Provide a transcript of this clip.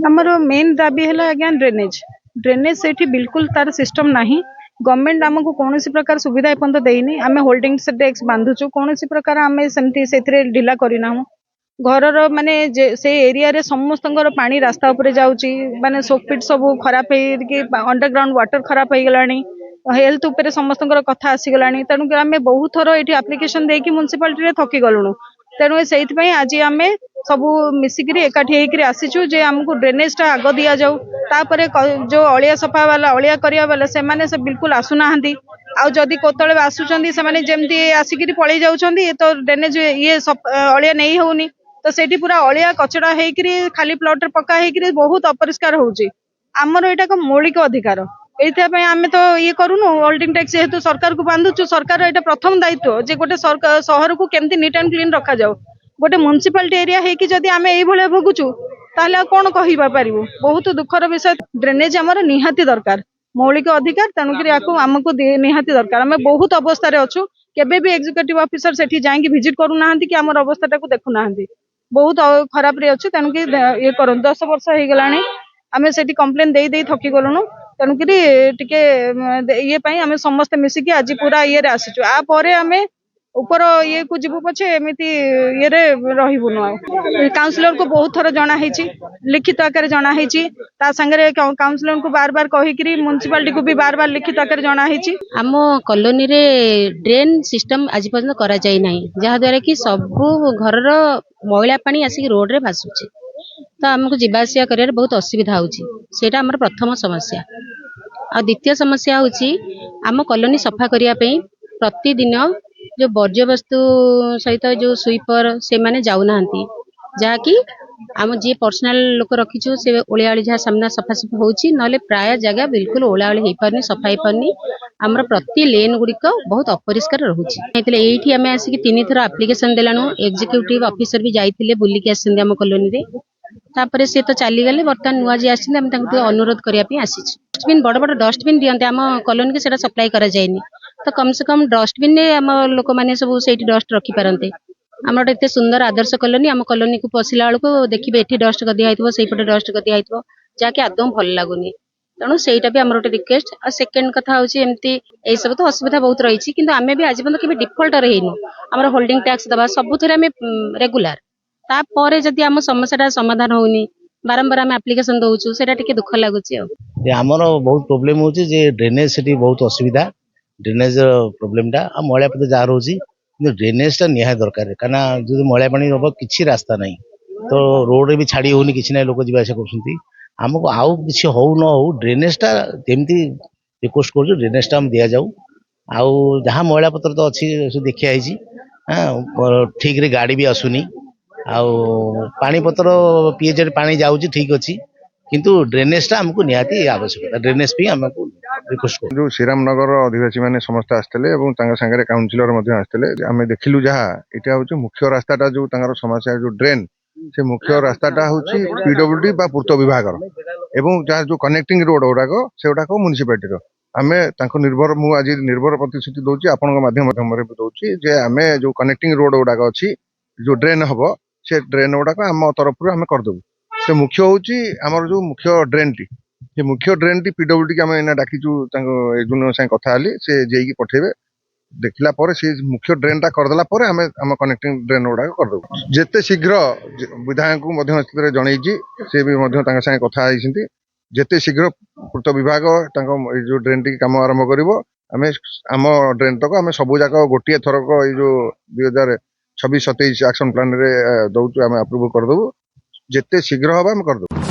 आमर मेन दाबी है आज्ञा ड्रेनेज ड्रेनेज से बिल्कुल तार सिस्टम नहीं गवर्नमेंट आमको कौन प्रकार सुविधा एपर्तंत देनी आम होल्डिंग डेस्क बांधुचु कौन प्रकार आम से ढिला करना घर माने से एरिया रे समस्त पानी रास्ता उपरे जाउची माने सोकपिट सब खराब अंडरग्राउंड वाटर खराब हो गलानी हेल्थ उपरे समस्त कथा आसीगलानी तेणु आम बहुत थर ये आप्लिकेसन देकी म्युनिसिपालिटी थकी गलुणु तेणु से आज आम सब मिसिक एकाठी होकर आसीचु जे आमको ड्रेनेज टा आग दि जाऊ तापर जो अलिया सफा वाला अलिया करिया वाला से बिल्कुल आसुना आउ जदि कोतले आसुचंदी से माने जेमती आसिक पळै जाउचंदी तो ड्रेनेज ये अलिया नहीं होउनी तो सेठी पूरा अलिया कचड़ा होकर खाली प्लॉट रे पक्का होकर बहुत अपरिष्कार होउची आमर एटा को मौलिक अधिकार एइथापय आमे तो ये करूनु होल्डिंग टैक्स जेहेतु सरकार को बांधुचु सरकार एटा प्रथम दायित्व जे गोटे शहर को केमती नीट एंड क्लीन रखा जाऊ गोटे म्युनिसिपालिटी एरिया हेकि जदि आमे एई भले भोगुचु ताले कौन कहिबा पारिबु बहुत दुखर विषय ड्रेनेज आमर निहाती दरकार मौलिक अधिकार तेणुक आमको निहाती दरकार आम बहुत अवस्था अच्छु केबे भी एग्जीक्यूटिव ऑफिसर सेठी जाइंकी विजिट करूना कि आमर अवस्था को देखुना बहुत खराब रे अच्छे तेणुक ये कर 10 वर्ष हो गलानी आम से कंप्लेन दे दे थकी गलुणु तेणुक ये आम समस्ते मिसिकी आज पूरा ये आसीचु आपर आम ऊपर ये को जीवु पछे एमती ये रहीबुनु काउंसिलर को बहुत थर जनाई लिखित आकार जनाई सांगे काउंसिलर को बार बार कहीकि म्युनिसिपालिटी को भी बार बार लिखित आकार जनाई आम कॉलोनी रे ड्रेन सिस्टम आज पर्यंत करा जाई नाही जहाद्वारा कि सबू घर मैला पानी आसिक रोड रे भासुचे तो आमको जीवासिया कर बहुत असुविधा होटा आम प्रथम समस्या आ द्वितीय समस्या हूँ आम कॉलोनी सफा करने प्रतिदिन जो वर्ज्य वस्तु सहित जो स्वीपर से माने जाऊना जहाँकि आम जी पर्सनाल लोक रखीचु से ओलियाली जहाँ सामना सफासफी होची नले प्राय जगह बिल्कुल ओलियाली हो पारनी सफा हो पारनी आमर प्रति लेन गुड़िक बहुत अपरिष्कार रोचे ये आम आसिक 3 थर आप्लिकेसन देलानु एग्जीक्यूटिव ऑफिसर भी जाइए बुलिकी आम कॉलोनी रे तापर सी तो चलीगले बर्तमान नुआ जी आम अनुरोध करने डस्टबिन बड़ बड़ डस्टबिन दिखते आम कॉलोनी के सेटा सप्लाई करा जायनि तो कम से कम डस्टबिन आम लोक मैंने सब से डस्ट रखिपारते आम गोटे सुंदर आदर्श कॉलोनी आम कॉलोनी को पशिला बेलू देखिए ये डस्ट गदिया होपटे डस्ट गदिया जहाँकि आदम भल लगुनि तेणु सहीटा भी आम गोटे रिक्वेस्ट आ सेकेंड कथा हूँ एमती यही सब तो असुविधा बहुत रही कि आम भी आज पर्यटन केवल डिफल्टर होइनु आम होल्डिंग टैक्स दबा सबुथ आम रेगुलार तापर जदि आम समस्या समाधान होनी बारंबार आम एप्लिकेशन दउछु सेटा टिके दुख लागुची आमर बहुत प्रोब्लेम होची जे ड्रेनेज से बहुत असुविधा ड्रेनेज प्रोब्लेम टा आ मैला पते जहाँ रोची ड्रेनेज टा निहा दरकार कहना जो मैला पानी हम किसी रास्ता नहीं तो रोड रे भी छाड़ी होनी किसी ना लोक जीवा कर आमको आउ किसी हो न हो ड्रेनेज टा केमती रिक्वेस्ट कर ड्रेनेज टा दि जाऊ आउ जहाँ मैला पत्र तो अच्छी देखिया ठीक रे गाड़ी भी आसुनी आउ पानी पत्र पीएच पानी जाऊँगी ठीक अच्छी किंतु ड्रेनेज टा हमको निहाती आवश्यकता ड्रेनेज भी हमको रिक्वेस्ट कर जो श्रीराम नगर अधिवासी मैंने समस्त आसते सांगे काउंसिलर आसते आम देखिलु जहाँ यहाँ हूँ मुख्य रास्ताटा जो समस्या जो ड्रेन से मुख्य रास्ताटा हूँ पीडब्ल्यूडी पूर्त विभाग एवं जहाँ जो कनेक्टिंग रोड गुड़ाक से गुड़ाक म्युनिसिपालिटी आम निर्भर मुझे निर्भर प्रतिश्रुति दूसरी आपण माध्यम भी दूसरी जे आम जो कनेक्टिंग रोड गुड़ाक अच्छी जो ड्रेन हम से ड्रेन गुड़ाक आम तरफ आम करदेबू तो मुख्य हूँ आमर जो मुख्य ड्रेन टी मुख्य ड्रेन टी पीडब्ल्यूडी की आम डाकिचु साथ कथा से जेकी पठेबे देखला पर से मुख्य ड्रेन टा करदेला पर आम आम कनेक्टिंग ड्रेन गुड़ाक करदेबू जेते शीघ्र विधायक को मध्यस्थित जनईची से भी साथ कथा जेते शीघ्र पूर्त विभाग जो ड्रेन टी काम आरंभ कर आम ड्रेन तक आम सबू जाक गोटे थरक जो 2026-27 एक्शन प्लान रे दौचु आम अप्रूव करदेबू जेते शीघ्र हम करदेबू।